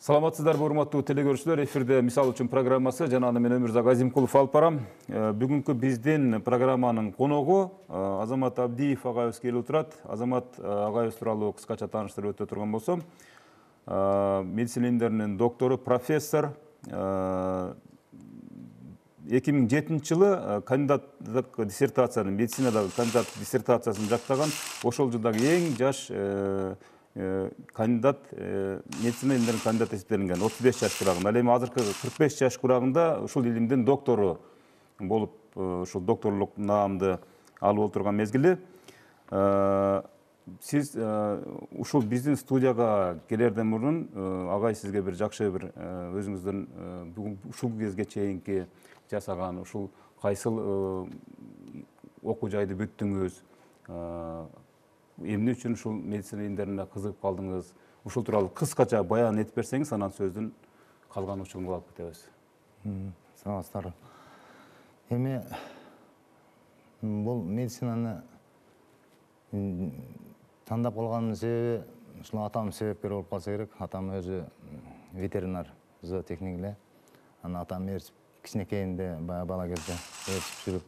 Саламатсыздар, урматтуу телекөрүүчүлөр. Эфирде мисал үчүн программасы жана аны мен Өмүрзак Азимкулов алып барам. Бүгүнкү биздин программанын коногу Азамат Абдиев агайыбыз келип турат. Азамат агайыбыз тууралуу кыскача тааныштырып өтө турган болсом, медицина илимдеринин доктору, профессор. 2007 жылы кандидаттык диссертацияны, медицинадагы кандидат диссертациясын жактаган, ошол жылдагы эң жаш кандидат, медицина илимдеринин кандидаты эсептелинген, 35 жаш курагында. Ал эми азыркы 45 жаш курагында ушул илимдин доктору болуп, ушул докторлук наамды алып отурган мезгили. Сиз ушул биздин студияга келерден мурун агай сизге бир жакшы бир өзүңүздүн бүгүн ушул кезге чейинки жасаган, ушул кайсыл окуу жайды бүттүңүз, эмне үчүн ушул медицина илимдерине кызыгып калдыңыз, ушул тууралуу кыскача баян этип берсеңиз, анан сөздүн калган учурун алып кетебиз. Саламатсыздар. Эми бул медицинаны тандап калганымдын себеби ушул атам себепкер болуп калса керек. Атам өзү ветеринар, зоотехник эле. Анан атам кичинекейинде бала кезде ээрчип жүрүп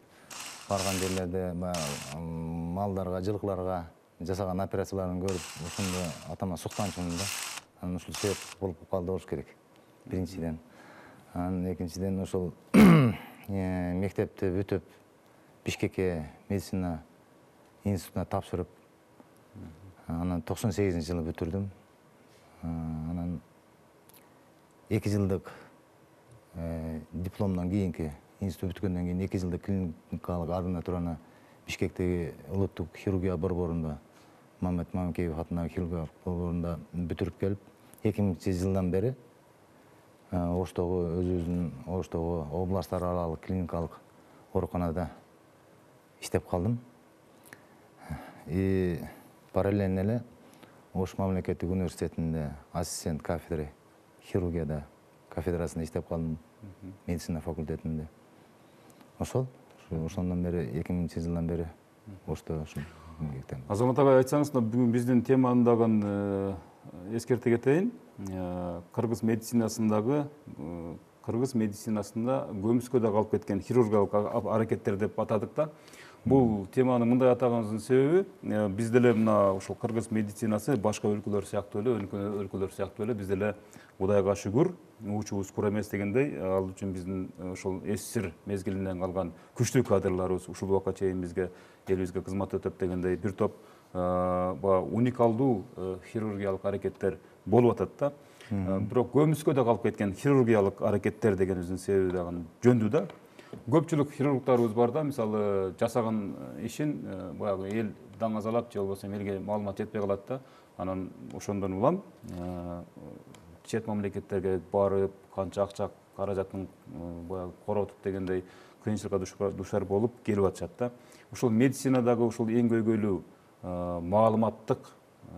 барган жерлерде малдарга, жылкыларга жасаган операцияларын көрүп, ошондо атама суктанчумун да. Анан ушул себеп болуп калды болуш керек. Биринчиден. Анан экинчиден ошол мектепти бүтүп, Бишкекке медицина институтуна тапшырып, анан 98-жылы бүтүрдүм. Анан 2 жылдык дипломдон кийинки, институт бүткөндөн кийин 2 жылдык клиникалык ординатураны Бишкектеги улуттук хирургия борборунда, Мамед Мамкеев атындагы хирургия борборунда бүтүрүп келип, 2000-жылдан бери Оштогу, өзүбүздүн Оштогу областтар аралык клиникалык ооруканада иштеп калдым. Параллельно эле Ош мамлекеттик университетинде ассистент кафедра хирургияда кафедрасында иштеп калдым, медицина факультетинде. Ошондон бери 2000-жылдан бери Ошто ушул. Азамат агай, айтсаңыз, бүгүн биздин теманы дагы эскерте кетейин. Кыргыз медицинасында көмүскөдө калып кеткен хирургиялык аракеттер деп атадык да. Бул теманы мындай атаганыбыздын себеби, биз деле мына ошол кыргыз медицинасы башка өлкөлөр сыяктуу эле, биз деле Кудайга шүгүр, учубуз кур эмес дегендей, ал үчүн биздин ошол СССР мезгилинен калган күчтүү кадрларыбыз ушул убакка чейин бизге, элибизге кызмат өтөп дегендей бир топ уникалдуу хирургиялык аракеттер болуп атат да. Бирок көмүскөдө калып кеткен хирургиялык аракеттер дегенибиздин себеби дагы жөндүү да. Көпчүлүк хирургтарыбыз бар да, мисалы жасаган ишин баягы эл даңазалап, же болбосо элге маалымат жетпей калат да. Анан ошондон улам чет мамлекеттерге барып, канча акча каражатын баягы коротуп дегендей кыйынчылыкка душар болуп келип атышат да. Ушул медицинадагы ушул эң көйгөйлүү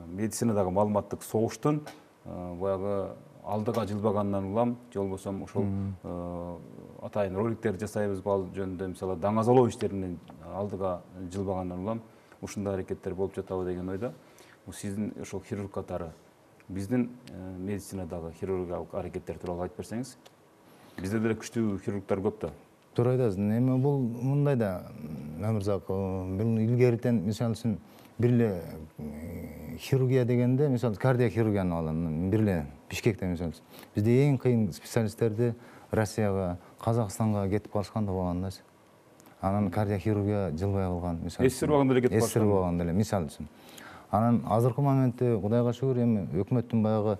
медицинадагы маалыматтык согуштун баягы алдыга жылбагандан улам, же болбосо ушул атайын роликтер жасайбыз бул жөнүндө, мисалы даңазалоо иштеринин алдыга жылбагандан улам ушундай аракеттер болуп жатабы деген ойдо. Сиздин ошол хирург катары биздин медицинадагы хирургиялык аракеттер тууралуу айтып берсеңиз. Бизде деле күчтүү хирургтар көп да. Туура айтасыз. Эми бул мындай да, Өмүрзак, бул илгеритен мисалы үчүн бир эле хирургия дегенде, мисалы кардиак хирургияны алам, бир эле Бишкекте мисалы. Бизде эң кыйын специалисттерди Россияга, Казакстанга кетип калышканда болгон да. Анан кардиак хирургия жылбай калган, мисалы. СССР убагында эле кетип калышкан. СССР убагында эле, мисалы үчүн. Анан азыркы моментте Кудайга шүгүр, эми өкмөттүн баягы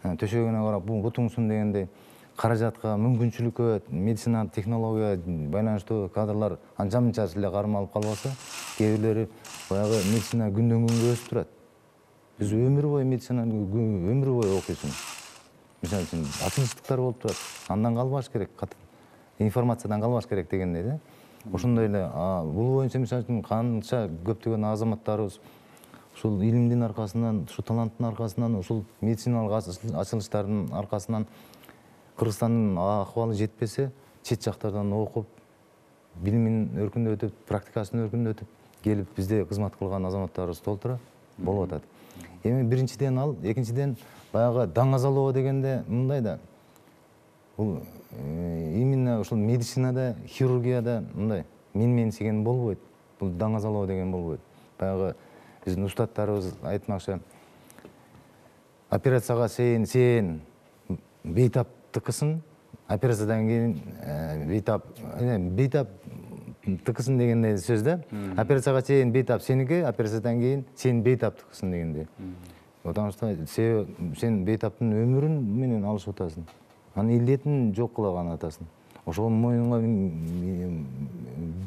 төшөгүнө карап, бул бутуңсун дегендей каражатка, мүмкүнчүлүккө, медицина технология байланыштуу кадрлар анча-мынча эле кармалып калбаса, кээ бирлери баягы медицина күндөн күнгө өсүп турат. Биз өмүр бою медицинаны өмүр бою окуйсуңуз. Мисалы үчүн ачылыштыктар болуп турат. Андан калбаш керек, информациядан калбаш керек дегендей да. Ошондой эле бул боюнча мисалы үчүн канча көптөгөн азаматтарыбыз ушул илимдин аркасынан, ушул таланттын аркасынан, ушул медициналык ачылыштардын аркасынан Кыргызстандын акыбалы жетпесе, чет жактардан окуп, билимин өркүндөтүп, практикасын өркүндөтүп, келип бизде кызмат кылган азаматтарыбыз толтура болуп атат. Эми биринчиден ал, экинчиден баягы даңазалоо дегенде мындай да, бул именно ушул медицинада, хирургияда мындай менменсиген болбойт. Бул даңазалоо деген болбойт. Баягы биздин устаттарыбыз айтмакчы, операцияга сен бейтап тыкысын, операциядан кийин бейтап тыкысын дегендей сөз да. Операцияга сен бейтап сеники, операциядан кийин сен бейтап тыкысын дегендей. Потому что сен бейтаптын өмүрүн менен алышып атасың. Анын илдетин жок кыла атасың. Ошол мойнуңа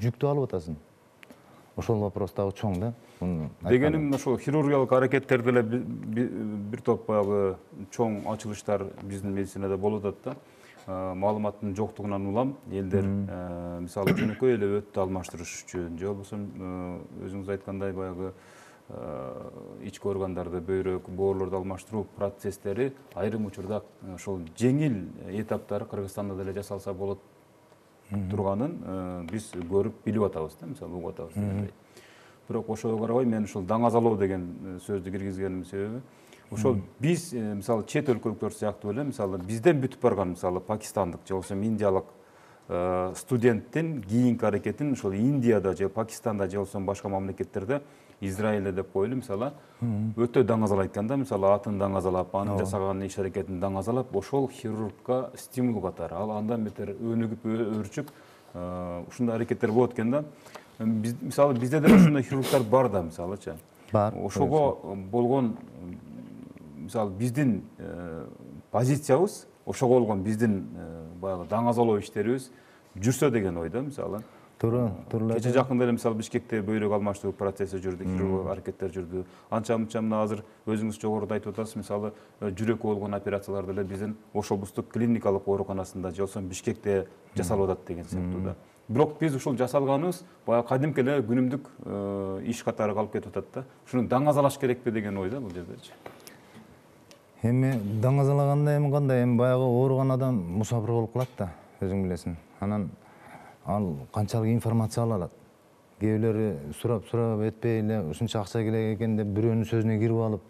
жүктү алып атасың. Ошол вопрос дагы чоң да. Дегеним ошол хирургиялык аракеттерде эле бир топ баягы чоң ачылыштар биздин медицинада болуп атат да. Маалыматтын жоктугунан улам элдер мисалы жөнөкөй эле өттү алмаштырыш үчүн же болбосо өзүңүз айткандай баягы ички органдарды, бөйрөк, боорулорду алмаштыруу процесстери айрым учурда ошол жеңил этаптары Кыргызстанда деле жасалса болот турганын биз көрүп билип атабыз да, мисалы угуп атабыз дегендей. Бирок ошого карабай мен ушул даңазалоо деген сөздү киргизгеним себеби ошол биз мисалы чет өлкөлүктөр сыяктуу эле мисалы бизден бүтүп барган мисалы пакистандык же болбосо индиялык студенттин кийинки аракетин ошол Индияда же Пакистанда же болбосо башка мамлекеттерде, Израилде деп коелу мисалы өтө даңазалайт экен да, мисалы атын даңазалап, анын жасаган иш аракетин даңазалап, ошол хирургка стимул катары, ал андан бетер өнүгүп өөрчүп ушундай аракеттер болот экен да. Мисалы бизде деле ушундай хирургдар бар да, мисалычы. Бар. Ошого болгон мисалы биздин позициябыз, ошого болгон биздин баягы даңазалоо иштерибиз жүрсө деген ойда мисалы. Туура. Кече жакында эле мисалы Бишкекте бөйрөк алмаштыруу процесси жүрдү, хирургиялык аракеттер жүрдү. Анча-мынча мына азыр өзүңүз жогоруда айтып атасыз, мисалы жүрөккө болгон операцияларды эле биздин Ош облустук клиникалык ооруканасында же болбосо Бишкекте жасалып атат деген сыяктуу да. Бирок биз ушул жасалганыбыз баягы кадимки эле күнүмдүк иш катары калып кетип атат да. Шуну даңазалаш керекпи деген ойда бул жердечи. Эми даңазалаганда эми кандай, эми баягы ооруган адам мусафир болуп калат да, өзүң билесиң. Анан ал канчалык информация ала алат. Кээ бирлери сурап этпей эле ушунча акча керек экен деп бирөөнүн сөзүнө кирип алып,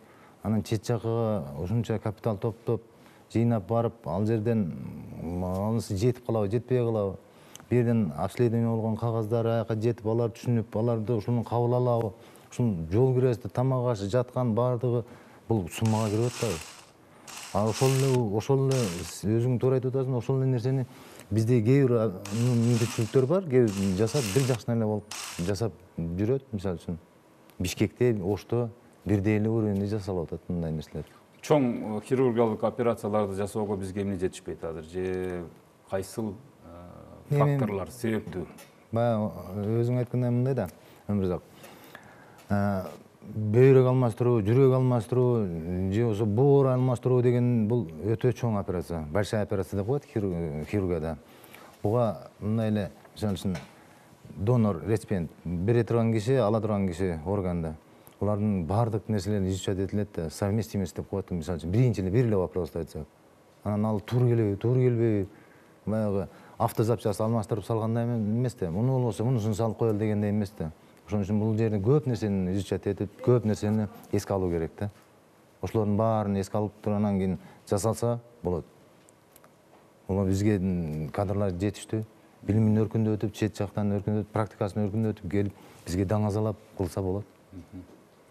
анан чет жакка ушунча капитал топтоп, жыйнап барып, ал жерден анысы жетип калабы, жетпей калабы. Бир жерден обследование болгон кагаздар аяка жетип, алар түшүнүп, аларды ушуну кабыл алабы, ушул жол киресте тамак ашы жаткан баардыгы бул суммага кирип атпайбы. Ошол эле өзүң туура айтып атасың, ошол эле нерсени бизде кээ бир мүмкүнчүлүктөр бар, кээ бир жасап бир жакшына эле болуп жасап жүрөт, мисалы үчүн Бишкекте, Ошто бирдей эле уровенде жасалып атат мындай нерселер. Чоң хирургиялык операцияларды жасоого бизге эмне жетишпейт азыр? Же кайсыл факторлор себептүү? Баягы өзүң айткандай мындай да, Өмүрзак. Бөйрөк алмаштыруу, жүрөк алмаштыруу, же болбосо боор алмаштыруу деген бул өтө чоң операция. Большая операция деп коет хирургияда. Буга мындай эле, мисалы үчүн донор, реципиент бере турган киши, ала турган киши органда. Булардын баардык нерселери изучать этилет да, совместимость деп коет, мисалы үчүн бир эле вопросту айтсак. Анан ал туура келеби, баягы автозапчасть алмаштырып салгандай эмес да. Муну болбосо мунусун салып коелу дегендей эмес да. Ошон үчүн бул жерде көп нерсени изучать этип, көп нерсени эске алуу керек да. Ошолордун баарын эске алып туруп кийин жасалса болот. Бул бизге кадрлар жетиштүү, билимин өркүндөтүп, чет жактан өркүндөтүп, практикасын өркүндөтүп келип, бизге даңазалап кылса болот.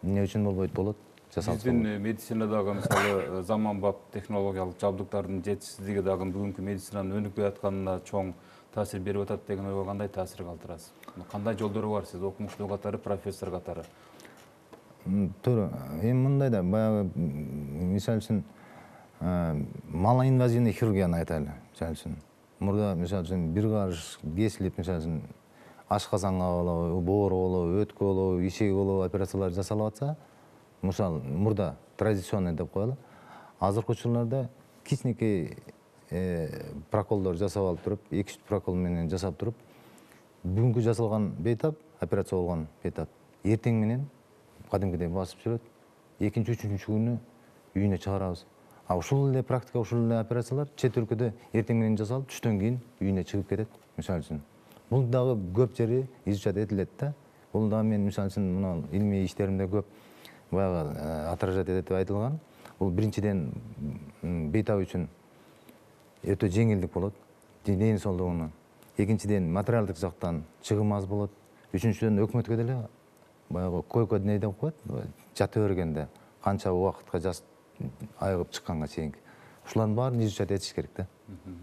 Эмне үчүн болбойт болот? Жасалса. Биздин медицинадагы мисалы заманбап технологиялык жабдыктардын жетишсиздиги дагы бүгүнкү медицинанын өнүкпөй атканына чоң таасир берип атат деген ойго кандай таасир калтырасыз? Кандай жолдору бар сиз окумуштуу катары, профессор катары? Туура. Эми мындай да, баягы мисалы үчүн малоинвазивный хирургияны айтайлы. Мисалы үчүн мурда мисалы үчүн бир карыш кесилип, мисалы үчүн ашказанга болобу, боорго болобу, өткө болобу, ишеги болобу операциялар жасалып атса, мисалы мурда традиционный деп коелу. Азыркы учурларда кичинекей проколдор жасап алып туруп, 2-3 прокол менен жасап туруп, бүгүнкү жасалган бейтап, операция болгон бейтап, эртең менен кадимкидей басып жүрөт. 2-3 күнү үйүнө чыгарабыз. А ушул эле практика, ушул эле операциялар чет өлкөдө эртең менен жасалып, түштөн кийин үйүнө чыгып кетет, мисалы үчүн. Бул дагы көп жери изучать этилет да. Бул дагы мен мисалы үчүн мына илмий иштеримде көп баягы отражать этет деп айтылган. бул биринчиден бейтап үчүн өтө жеңилдик болот ден соолугуна. Экинчиден материалдык жактан чыгым аз болот. Үчүнчүдөн өкмөткө деле баягы койко не деп коет, жата бергенде канча убакытка айыгып чыкканга чейинки. Ушулардын баарын изучать этиш керек да.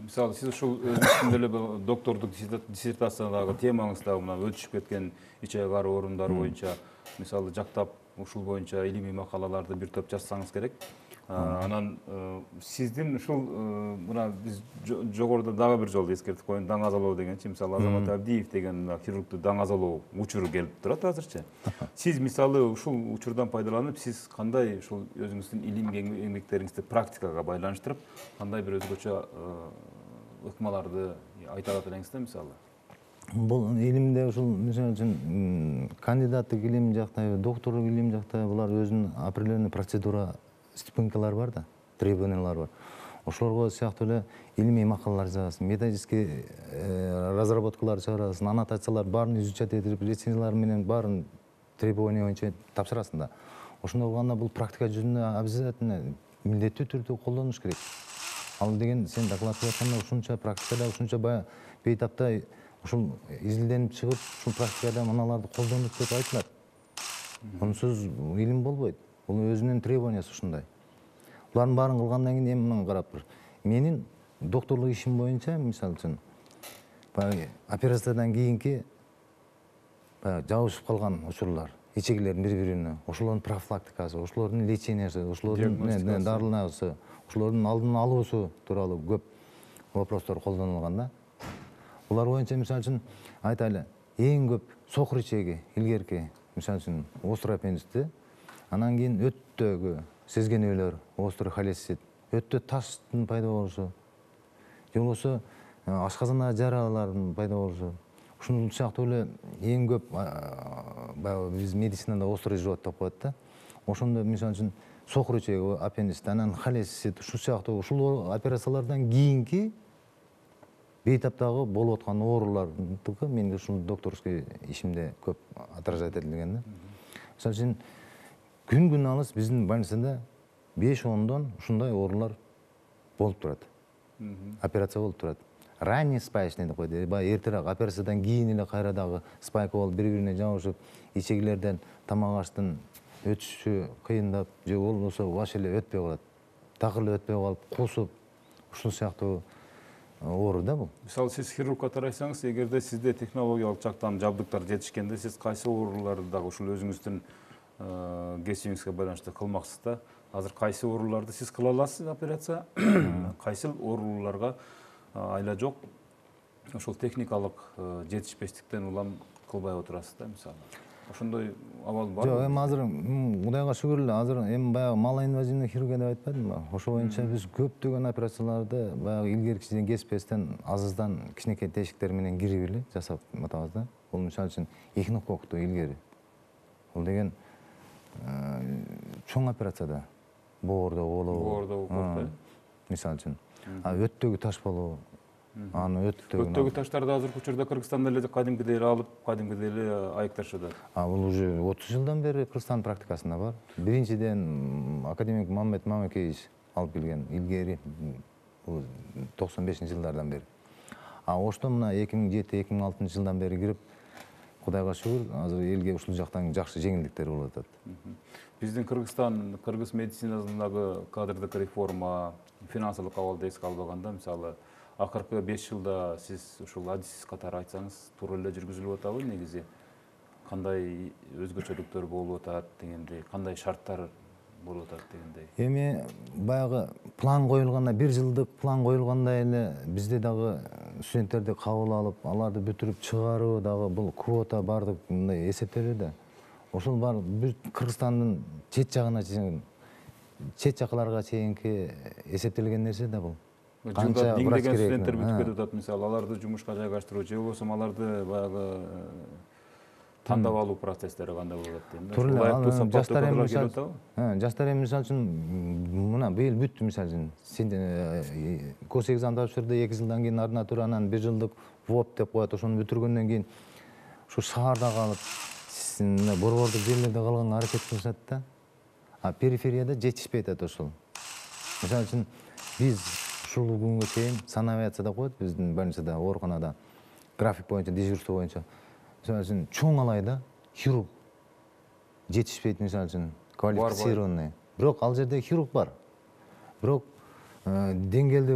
Мисалы, сиз ушул өзүңүздүн деле доктордук диссертациядагы темаңызда мына өтүшүп кеткен ичек ары орундар боюнча, мисалы, жактап ушул боюнча илимий макалаларды бир топ жазсаңыз керек. Анан сиздин ушул мына биз жогоруда дагы бир жолу эскертип коеюн, даң азалоо дегенчи, мисалы Азамат Абдиев деген хирургду даң азалоо учуру келип турат азырчы. Сиз мисалы ушул учурдан пайдаланып, сиз кандай ушул өзүңүздүн илим эмгектериңизди практикага байланыштырып, кандай бир өзгөчө ыкмаларды айта алат элеңиз да, мисалы? Бул илимде ушул мисалы үчүн кандидаттык илим жакта, докторлук илим жакта булар өзүнүн определенный процедура ступенькалар бар да, требованиялар бар. Ошолорго сыяктуу эле илимий макалалар жазасың, методический разработкалар чыгарасың, аннотациялар баарын изучать этип, рецензиялар менен баарын требование боюнча тапшырасың да. Ошондой болгондо бул практика жүзүндө обязательно милдеттүү түрдө колдонуш керек. Ал деген сен докладдап атканда ушунча практикада, ушунча бейтапта ушул изилденип чыгып, ушул практикада мыналарды колдондук деп айтылат. Мунсуз илим болбойт. Бул өзүнүн требованиясы ушундай. Булардын баарын кылгандан кийин эми мына карап тур. Менин докторлук ишим боюнча, мисалы үчүн, баягы операциядан кийинки жабышып калган учурлар, ичегилердин бири-бирине, ошолордун профилактикасы, ошолордун лечениясы, ошолордун дарыланасы, ошолордун алдын алуусу тууралуу көп вопростор колдонулган да. Булар боюнча мисалы үчүн айтайлы, эң көп сокур ичеги илгерки, мисалы үчүн острый аппендицит, анан кийин өттөгү сезгенүүлөр, острый холецит, өттө таштын пайда болушу, же болбосо ашказандагы жаралардын пайда болушу. Ушул сыяктуу эле эң көп баягы биз медицинада острый живот деп коет да. Ошондо мисалы үчүн сокур ичеги, аппендицит, анан холецит, ушул сыяктуу ушул операциялардан кийинки бейтаптагы болуп аткан оорулардыкы менин ушул докторский ишимде көп отражать этилген да. Мисалы үчүн күн алыс биздин больницада 5-10дон ушундай оорулар болуп турат. Операция болуп турат. Ранний спаечный деп коет, баягы эртерээк операциядан кийин эле кайра дагы спайка болуп, бири-бирине жабышып, ичегилерден тамак аштын өтүшү кыйындап, же болбосо вообще эле өтпөй калат. Такыр эле өтпөй калып, кусуп, ушул сыяктуу оору да бул. Мисалы, сиз хирургка тарайсаңыз, эгерде сизде технологиялык жактан жабдыктар жетишкенде, сиз кайсы ооруларды дагы ушул өзүңүздүн кесибиңизге байланыштуу кылмаксыз да. Азыр кайсы ооруларды сиз кыла аласыз операция, кайсы ооруларга айла жок, ошол техникалык жетишпестиктен улам кылбай отурасыз да, мисалы. Ошондой абал бар. Жок, эми азыр Кудайга шүгүр эле, азыр эми баягы малоинвазивный хирургия деп айтпадымбы? Ошол боюнча биз көптөгөн операцияларды баягы илгеркичиден кеспестен, азыздан кичинекей тешиктер менен кирип эле жасап атабыз да. Бул мисалы үчүн эхинококту илгери. Бул деген чоң операцияда боордо болобу? Боордо болот, мисалы үчүн. Өттөгү таш болобу? Аны өттөгү таштарды азыркы учурда Кыргызстанда эле кадимкидей эле алып, кадимкидей эле айыкташып атат. Бул уже 30 жылдан бери Кыргызстан практикасында бар. Биринчиден академик Маммет Мамекеевич алып келген илгери, бул 95-жылдардан бери. Ошто мына 2007-2006 жылдан бери кирип, Кудайга шүгүр, азыр элге ушул жактан жакшы жеңилдиктер болуп атат. Биздин Кыргызстан, кыргыз медицинасындагы кадрдык реформа, финансылык абалды эске албаганда, мисалы, акыркы 5 жылда сиз ушул адис катары айтсаңыз, туура эле жүргүзүлүп атабы негизи? Кандай өзгөчөлүктөр болуп атат дегендей, кандай шарттар болуп атат дегендей? Эми баягы план коюлганда, 1 жылдык план коюлгандай эле бизде дагы студенттерди кабыл алып, аларды бүтүрүп чыгаруу дагы бул квота бардык мындай эсептелүү да. Ошол бар Кыргызстандын чет жагына чейин, чет жакаларга чейинки эсептелген нерсе да бул. Жылда миңдеген студенттер бүтүп кетип атат, мисалы, аларды жумушка жайгаштыруу, же болбосо аларды баягы тандап алуу процесстери кандай болот дейм да. Жаштар эми мисалы үчүн мына быйыл бүттү, мисалы үчүн гос экзам тапшырды, 2 жылдан кийин ординатура, анан 1 жылдык ВОП деп коет, ошону бүтүргөндөн кийин ушу шаарда калып, борбордук жерлерде калганга аракет кылышат да. Периферияда жетишпей атат ошол. Мисалы үчүн биз ушул күнгө чейин санавиацияда коет биздин больницада, ооруканада график боюнча, дежурство боюнча. Мисалы үчүн чоң алайда хирург жетишпейт, мисалы үчүн квалифицированный. Бирок ал жерде хирург бар. Бирок деңгээлде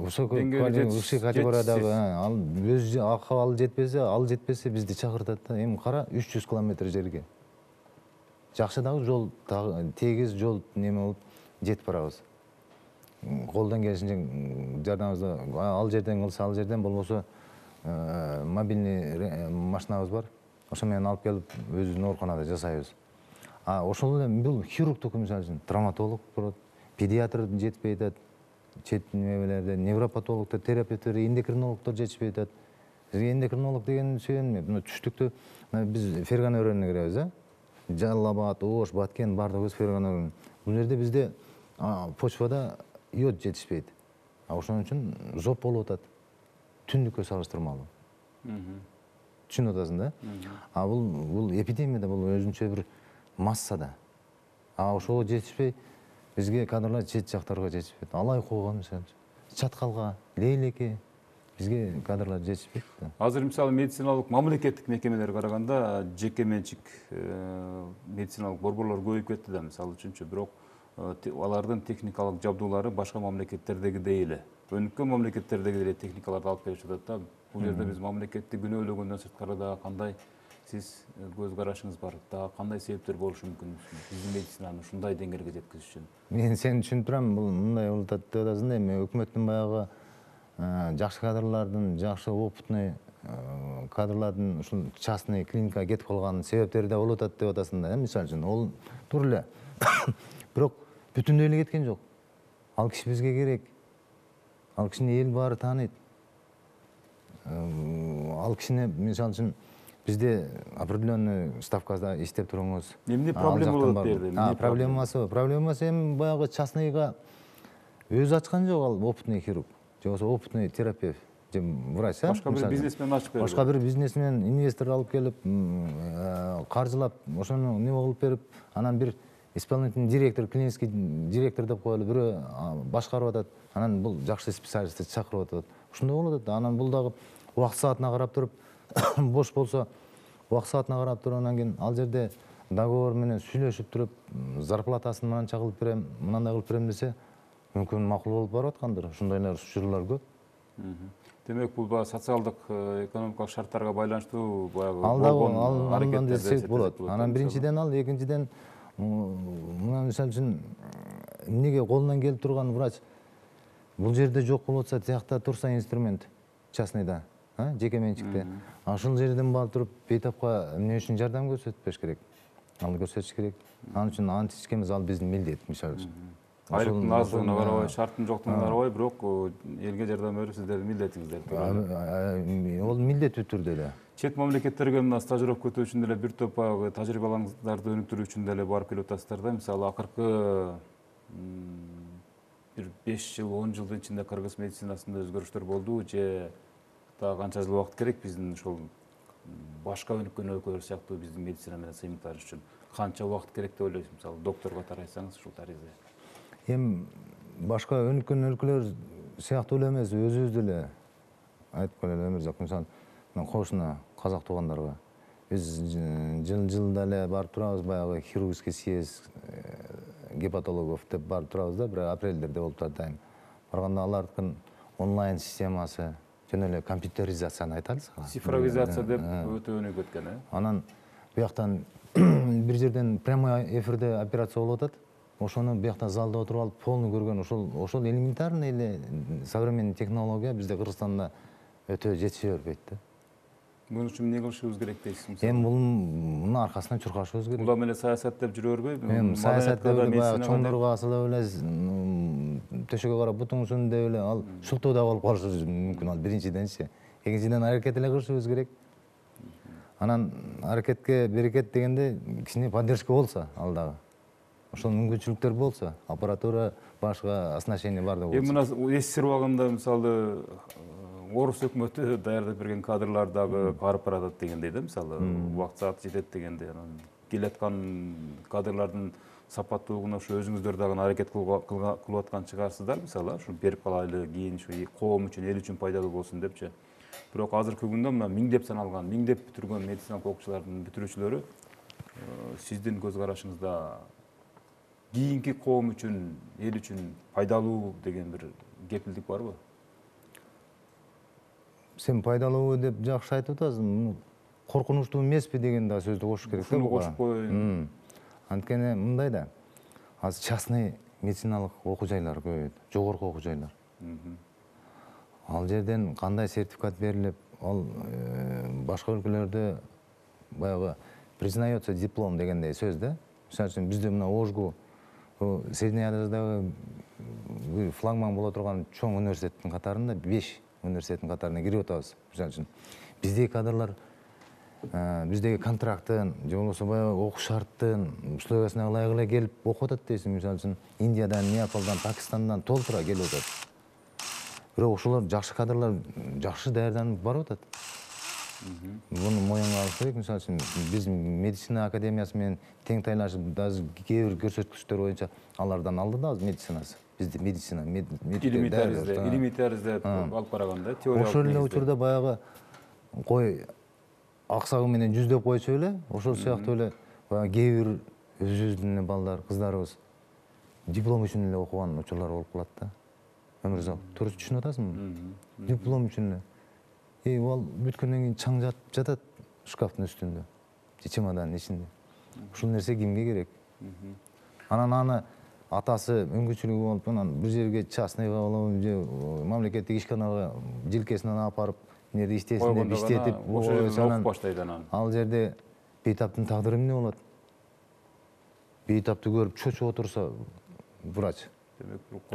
высокий категориядагы ал өз акыбалы жетпесе бизди чакыртат да. Эми кара 300 километр жерге. Жакшы дагы жол тегиз жол неме болуп жетип барабыз. Колдон келишинче жардамыбызды ал жерден кылса ал жерден, болбосо мобильный машинабыз бар. Ошо менен алып келип өзүбүздүн ооруканада жасайбыз. Ошол эле бул хирургтуку, мисалы үчүн травматолог болот, педиатр жетпей атат, чет немелерде невропатологдор, терапевттер, эндокринологдор жетишпей атат. Бизге эндокринолог деген сөйөнмөйт. Мына түштүктө биз Ферган өрөөнүнө киребиз, Жалал Абад, Ош, Баткен бардыгыбыз Ферган өрөөнү. Бул жерде бизде почвада йод жетишпейт. Ошон үчүн зоб болуп атат. Түндүккө салыштырмалуу. Түшүнүп атасың да? Бул эпидемияда, бул өзүнчө бир массада. Ошого жетишпей, бизге кадрлар чет жактарга жетишпейт. Алай-кууга, мисалы, Чаткалга, Лейлеке бизге кадрлар жетишпейт. Азыр мисалы медициналык мамлекеттик мекемелерге караганда жеке менчик медициналык борборлор көбөйүп кетти да, мисалы үчүнчү. Бирок алардын техникалык жабдуулары башка мамлекеттердегидей эле, өнүккөн мамлекеттердеги эле техникаларды алып келип жатат да. Бул жерде биз мамлекетти күнөөлөгөндөн сырткары дагы кандай сиз көз карашыңыз бар? Дагы кандай себептер болушу мүмкүн биздин медицинаны ушундай деңгээлге жеткизиш үчүн? Мен сени түшүнүп турам, бул мындай болуп атат деп атасың да. Эми өкмөттүн баягы жакшы кадрлардын, жакшы опытный кадрлардын ушул частный клиникага кетип калганын себептери да болуп атат деп атасың да. Мисалы үчүн ал туура эле. Бирок бүтүндөй эле кеткен жок. Ал киши бизге керек. Ал кишини эл баары тааныйт. Ал кишини мисалы үчүн бизде определенный ставкада иштеп туруңуз. Эмне проблема болот берди? Проблемасы эми баягы частныйга өзү ачкан жок, ал опытный хирург. Же болбосо опытный терапевт, же врач, башка бир бизнесмен ачып берди. Башка бир бизнесмен, инвестор алып келип, каржылап, ошону неме кылып берип, анан бир исполнительный директор, клинический директор деп коелу, бирөө башкарып атат. Анан бул жакшы специалистти чакырып атат. Ушундай болуп атат. Анан бул дагы убакыт саатына карап туруп, бош болсо убакыт саатына карап туруп, анан кийин ал жерде договор менен сүйлөшүп туруп, зарплатасын мынанча кылып берем, мынандай кылып берем десе, мүмкүн макул болуп барып аткандыр. Ушундайлар учурлар көп. Демек бул баягы социалдык экономикалык шарттарга байланыштуу баягы болгон аракеттерде болот. Анан биринчиден ал, экинчиден мына мисалы үчүн эмнеге колунан келип турган врач бул жерде жок болуп атса, тиякта турса инструмент частныйда, жеке менчикте. Ошол жерден барып туруп бейтапка эмне үчүн жардам көрсөтпөш керек? Ал көрсөтүш керек. Анын үчүн античкемиз, ал биздин милдет, мисалы үчүн. Айлыктын аздыгына карабай, шарттын жоктугуна карабай, бирок элге жардам берүү сиздердин милдетиңиздер. Ол милдеттүү түрдө эле. Чет мамлекеттерге мына стажировка өтүү үчүн деле бир топ баягы тажрыйбаларыңыздарды өнүктүрүү үчүн деле барып келип атасыздар да. Мисалы акыркы бир 5 жыл, 10 жылдын ичинде кыргыз медицинасында өзгөрүштөр болду же дагы канча жыл убакыт керек биздин ошол башка өнүккөн өлкөлөр сыяктуу биздин медицина менен сыймыкташ үчүн канча убакыт керек деп ойлойсуз? Мисалы доктор катары айтсаңыз ушул тарихи. Эми башка өнүккөн өлкөлөр сыяктуу эле эмес, өзүбүз деле айтып келе Өмүрзак, мисалы кошуна казак туугандарга биз жылда эле барып турабыз, баягы хирургический съезд гепатологов деп барып турабыз да, бир апрелдерде болуп турат дайым. Барганда алардын онлайн системасы, жөн эле компьютеризацияны айталычы. Цифровизация деп өтө өнүгүп кеткен, Анан буяктан бир жерден прямой эфирде операция болуп атат. Ошону буякта залда отуруп алып полный көргөн, ошол элементарный эле современный технология бизде Кыргызстанда өтө жетише бербейт да. Бунун үчүн эмне кылышыбыз керек дейсиз? Эми мунун аркасынан чуркашыбыз керек. Бул да эле саясат деп жүрө бербейби? Эми саясат деп эле баягы чоңдорго асылып эле төшөгө карап бутуңсун деп эле ал шултоо да болуп калышы мүмкүн, ал биринчиденчи. Экинчиден аракет эле кылышыбыз керек. Анан аракетке берекет дегенде кичине поддержка болсо ал дагы. Ошол мүмкүнчүлүктөр болсо, аппаратура, башка оснащение бардыгы болсо. Эми мына СССР убагында мисалы орус өкмөтү даярдап берген кадрлар дагы карып баратат дегендей да, мисалы убакыт сааты жетет дегендей, анан келаткан кадрлардын сапаттуулугуна ушу өзүңүздөр дагы аракет кылып аткан чыгарсыздар, мисалы ушу берип калайлы, кийин ушу коом үчүн, эл үчүн пайдалуу болсун депчи. Бирок азыркы күндө мына миңдеп саналган, миңдеп бүтүргөн медициналык окуучулардын бүтүрүүчүлөрү сиздин көз карашыңызда кийинки коом үчүн, эл үчүн пайдалуу деген бир кепилдик барбы? Сен пайдалуу деп жакшы айтып атасың. Коркунучтуу эмеспи деген да сөздү кошуш керек да. Ушуну кошуп коеюн. Анткени мындай да, азыр частный медициналык окуу жайлар көбөйдү, жогорку окуу жайлар. Ал жерден кандай сертификат берилип, ал башка өлкөлөрдө баягы признается диплом дегендей сөз да. Мисалы үчүн бизде мына Ожгу Средняя Азиядагы флагман боло турган чоң университеттин катарында 5 университеттин катарына кирип атабыз. Мисалы үчүн биздеги кадрлар биздеги контракттын же болбосо баягы окуу шарттын условиясына ылайык эле келип окуп атат дейсиң. Мисалы үчүн Индиядан, Непалдан, Пакистандан толтура келип атат. Бирок ошолор жакшы кадрлар жакшы даярданып барып атат. Буну моюнга алыш керек. Мисалы үчүн биз медицина академиясы менен тең тайлашып, даже кээ бир көрсөткүчтөр боюнча алардан алды да медицинасы. Бизде медицина, илимий таризде алып караганда теориялык. Ошол эле учурда баягы кой аксагы менен жүздөп койсо эле, ошол сыяктуу эле баягы кээ бир өзүбүздүн балдар, кыздарыбыз диплом үчүн эле окуган учурлар болуп калат да. Өмүрзак, туруп түшүнүп атасыңбы? Диплом үчүн эле. Ал бүткөндөн кийин чаң жатат шкафтын үстүндө, чемоданын ичинде. Ушул нерсе кимге керек? Анан аны атасы мүмкүнчүлүгү болуп, анан бир жерге частныйга болобу же мамлекеттик ишканага жилкесинен алып барып, эмнеде иштесин деп иштетип, окуп баштайт анан. Ал жерде бейтаптын тагдыры эмне болот? Бейтапты көрүп чочуп отурса врач.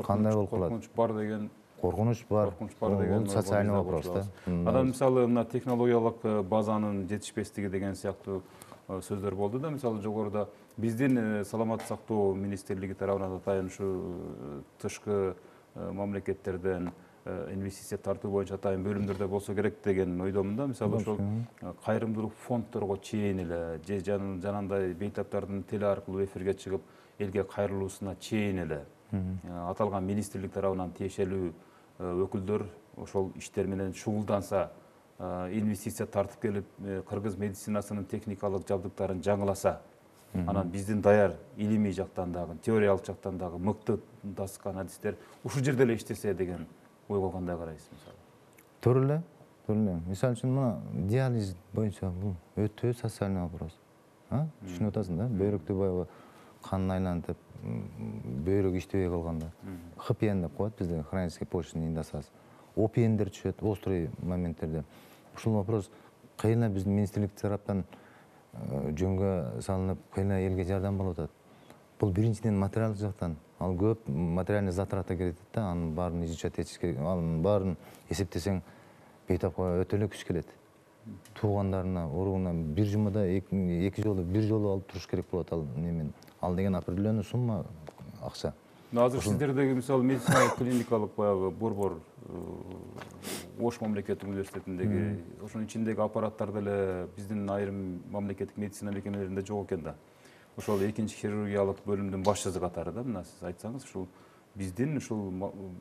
Кандай болуп калат? Коркунуч бар деген. Коркунуч бар деген социальный вопрос да. Анан мисалы мына технологиялык базанын жетишпестиги деген сыяктуу сөздөр болду да. Мисалы жогоруда биздин саламаттык сактоо министрлиги тарабынан атайын ушу тышкы мамлекеттерден инвестиция тартуу боюнча атайын бөлүмдөрдө болсо керек деген ойдомун да. Мисалы ошол кайрымдуулук фонддорго чейин эле же жанагындай бейтаптардын теле аркылуу эфирге чыгып элге кайрылуусуна чейин эле аталган министрлик тарабынан тиешелүү өкүлдөр ошол иштер менен шугулданса, инвестиция тартып келип кыргыз медицинасынын техникалык жабдыктарын жаңыласа, анан биздин даяр илимий жактан дагы, теориялык жактан дагы мыкты таскан адистер ушул жерде эле иштесе деген ойго кандай карайсыз мисалы? Туура эле, туура эле. Мисалы үчүн мына диализ боюнча бул өтө социальный вопрос. Түшүнүп атасың да? Бөйрөктү баягы канын айлантып, бөйрөк иштебей калганда ХПН деп коет бизде, хронический почечный недостаток. ОПНдер түшөт острый моменттерде. Ушул вопрос кыйла биздин министрлик тараптан жөнгө салынып, кыйла элге жардам болуп атат. Бул биринчиден материалдык жактан, ал көп материальный затраты кетет да, анын баарын изучать этиш керек. Анын баарын эсептесең бейтапка өтө эле күч келет. Туугандарына, уругуна бир жумада эки жолу алып туруш керек болот ал немен. Ал деген определенный сумма акча. Азыр сиздердеги мисалы медициналык клиникалык баягы борбор Ош мамлекеттик университетиндеги ошонун ичиндеги аппараттар деле биздин айрым мамлекеттик медицина мекемелеринде жок экен да. Ошол экинчи хирургиялык бөлүмдүн башчысы катарында мына сиз айтсаңыз, ушул биздин ушул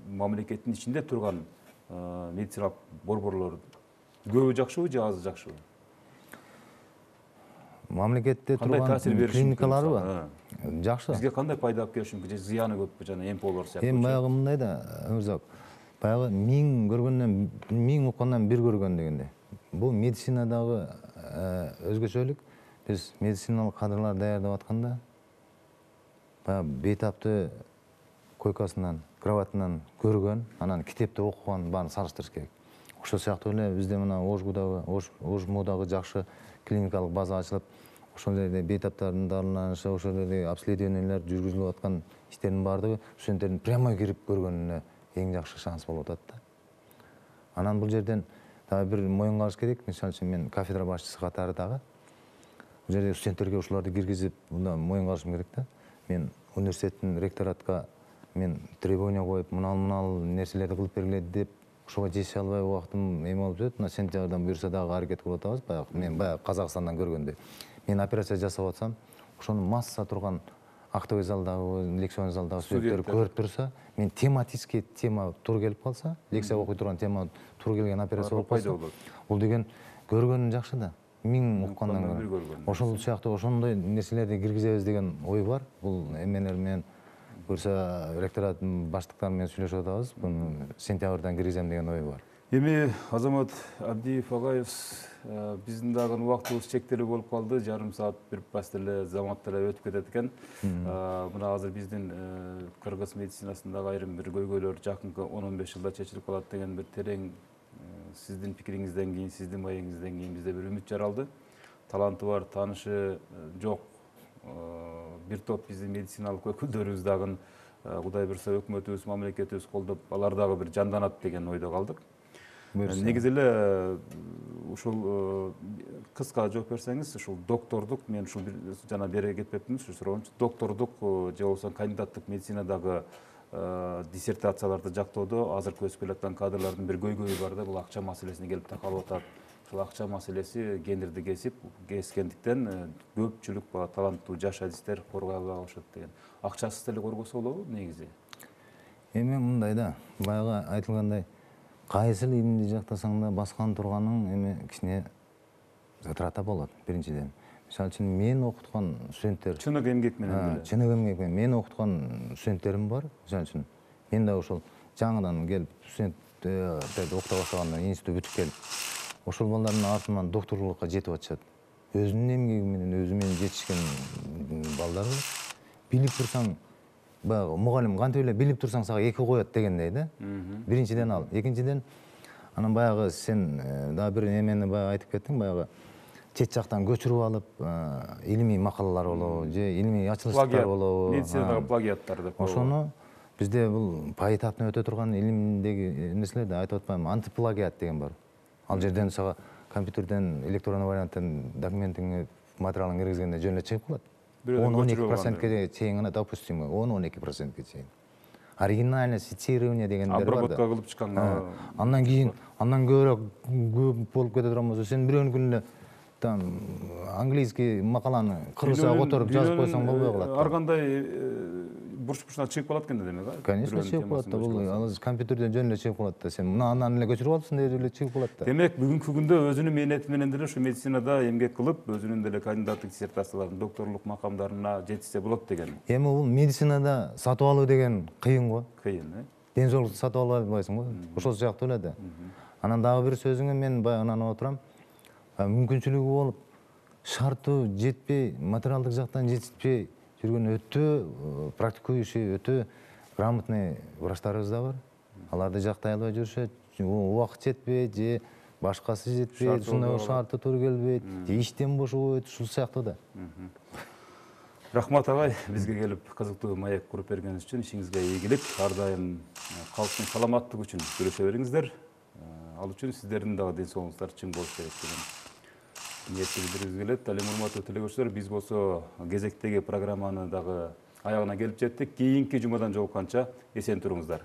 мамлекеттин ичинде турган медициналык борборлор көбү жакшыбы же азы жакшыбы? Мамлекетте турган клиникаларбы? Жакшы. Бизге кандай пайда алып келиши мүмкүн же зыяны көппү жана МПОлор сыяктуу? Эми баягы мындай да, Өмүрзак, баягы 1000 көргөндөн 1000 уккандан 1 көргөн дегенде. Бул медицинадагы өзгөчөлүк. Биз медициналык кадрлар даярдап атканда баягы бейтапты койкасынан, кроватынан көргөн, анан китепти окуган баарын салыштырыш керек. Ошол сыяктуу эле бизде мына Ожгудагы, Ожмудагы жакшы клиникалык база ачылып, ошол жерде бейтаптардын дарыланышы, ошол жерде обследованиялар жүргүзүлүп аткан иштердин баардыгы студенттердин прямо кирип көргөнүнө эң жакшы шанс болуп атат да. Анан бул жерден дагы бир моюнга алыш керек. Мисалы үчүн мен кафедра башчысы катары дагы бул жерде студенттерге ушуларды киргизип, мында моюнга алышым керек да. Мен университеттин ректоратка мен требование коюп, мынал нерселерди кылып бергиле деп ошого жетише албай убактым эме болуп жатат. Мына сентябрдан буюрса дагы аракет кылып атабыз. Баягы мен Казакстандан көргөндө мен операция жасап атсам, ошонун масса турган Ақтөбе залдагы, лекцион залдагы студенттер Студенттер. көрүп турса, мен тематический тема туура келип калса, лекция окуй турган тема туура келген операция болуп пайда калса, болот. бул деген көргөнү жакшы да. Миң уккандан уккандан бир көрө. көргөн. Ошол сыяктуу ошондой нерселерди киргизебиз деген ой бар. Бул эмелер менен көрсө ректорат баштыктары менен сүйлөшүп атабыз. Буну сентябрдан киргизем деген ой бар. Эми Азамат Абдиев агайыбыз, биздин дагы убактыбыз чектелүү болуп калды. Жарым саат бир пас деле замат деле өтүп кетет экен. Мына азыр биздин кыргыз медицинасындагы айрым бир көйгөйлөр жакынкы 10-15 жылда чечилип калат деген бир терең сиздин пикириңизден кийин, сиздин маегиңизден кийин бизде бир үмүт жаралды. Таланты бар, таанышы жок бир топ биздин медициналык өкүлдөрүбүз дагы Кудай буйрса өкмөтүбүз, мамлекетибиз колдоп, алар дагы бир жанданат деген ойдо калдык. Негизи эле ушул кыска жооп берсеңиз, ушул доктордук, мен ушул жана бери кетпепминбиз, ушу суроомчу, доктордук же болбосо кандидаттык медицинадагы диссертацияларды жактоодо азыркы өсүп келаткан кадрлардын бир көйгөйү бар да, бул акча маселесине келип такалып атат. Ушул акча маселеси гендерди кескендиктен көпчүлүк таланттуу жаш адистер коргой албай калышат деген. Акчасыз деле коргосо болобу негизи? Эми мындай да, баягы айтылгандай, кайсыл илимди жактасаң да баскан турганың эми кичине затрата болот биринчиден. Мисалы үчүн мен окуткан студенттер Чыныгы эмгек менен деле. чыныгы эмгек менен мен окуткан студенттерим бар. Мисалы үчүн мен да ошол жаңыдан келип студенттерди окута баштагандан институт бүтүп келип, ошол балдардын артынан докторлукка жетип атышат. Өзүнүн эмгеги менен өзү менен жетишкен балдар бар. Билип турсаң, баягы мугалим кантип эле билип турсаң сага 2 коет дегендей да. Биринчиден ал. Экинчиден, анан баягы сен дагы бир эмени баягы айтып кеттиң, баягы чет жактан көчүрүп алып, илимий макалалар болобу, же илимий ачылыштар болобу. Медицинадагы плагиаттар деп. Ошону бизде бул паритетин өтө турган илимдеги нерселерди айтып атпаймынбы, антиплагиат деген бар. Ал жерден сага компьютерден электрондук варианттан документиңи, материалыңды киргизгенде жөн эле чыгып калат. 10-12%ке чейин гана допустимо, 10-12%ке чейин. Оригинальное цитирование дегендер бар да. Обработка кылып чыкканга. Андан кийин, андан көп болуп кете турган болсо, сен бирөөнү күнүнө там английский макаланы кыргызчага которуп жазып койсоң болбой калат. Ар кандай бурч-бурчуна чыгып калат экен да демек, а? Конечно, чыгып калат да. Бул ал компьютерден жөн эле чыгып калат да. Сен мына андан эле көчүрүп алыпсың деп эле чыгып калат да. Демек, бүгүнкү күндө өзүнүн мээнети менен деле ушу медицинада эмгек кылып, өзүнүн деле кандидаттык диссертацияларын, докторлук макамдарына жетишсе болот деген. Эми бул медицинада сатып алуу деген кыйын го. Кыйын, Ден соолукту сатып албай албайсың го. Ошол сыяктуу эле да. Анан дагы бир сөзүңө мен баягы ынанып отурам. Мүмкүнчүлүгү болуп, шарттуу жетпей, материалдык жактан жетишпей жүргөн өтө практикующий, өтө грамотный врачтарыбыз да бар. Аларды жактай албай жүрүшөт. Убакыт жетпей, же башкасы жетпей, ушундай шарты туура келбейт, же иштен бошобойт, ушул сыяктуу да. Рахмат агай, бизге келип кызыктуу маек куруп бергениңиз үчүн, ишиңизге ийгилик, ар дайым калктын саламаттыгы үчүн күрөшө бериңиздер. Ал үчүн сиздердин дагы ден соолугуңуздар чың болуш керек деген ниетти билдиргибиз келет. Ал эми урматтуу телекөрүүчүлөр, биз болсо кезектеги программаны дагы аягына келип жеттик. Кийинки жумадан жолукканча эсен туруңуздар.